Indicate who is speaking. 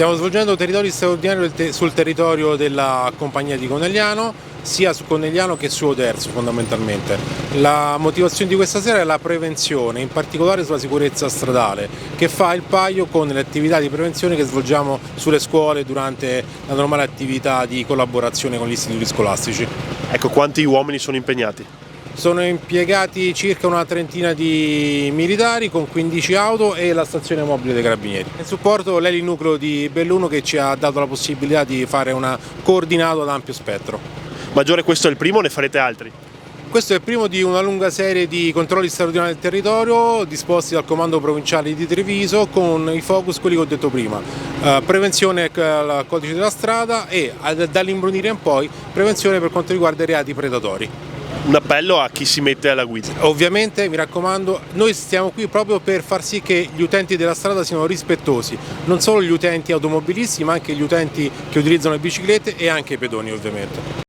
Speaker 1: Stiamo svolgendo territori straordinari sul territorio della compagnia di Conegliano, sia su Conegliano che su Oderzo fondamentalmente. La motivazione di questa sera è la prevenzione, in particolare sulla sicurezza stradale, che fa il paio con le attività di prevenzione che svolgiamo sulle scuole durante la normale attività di collaborazione con gli istituti scolastici.
Speaker 2: Ecco, quanti uomini sono impegnati?
Speaker 1: Sono impiegati circa una trentina di militari con 15 auto e la stazione mobile dei Carabinieri. In supporto l'Eli Nucleo di Belluno che ci ha dato la possibilità di fare un coordinato ad ampio spettro.
Speaker 2: Maggiore, questo è il primo, ne farete altri?
Speaker 1: Questo è il primo di una lunga serie di controlli straordinari del territorio disposti dal Comando Provinciale di Treviso con i focus, quelli che ho detto prima, prevenzione al codice della strada e dall'imbrunire in poi prevenzione per quanto riguarda i reati predatori.
Speaker 2: Un appello a chi si mette alla guida.
Speaker 1: Ovviamente, mi raccomando, noi stiamo qui proprio per far sì che gli utenti della strada siano rispettosi, non solo gli utenti automobilisti ma anche gli utenti che utilizzano le biciclette e anche i pedoni ovviamente.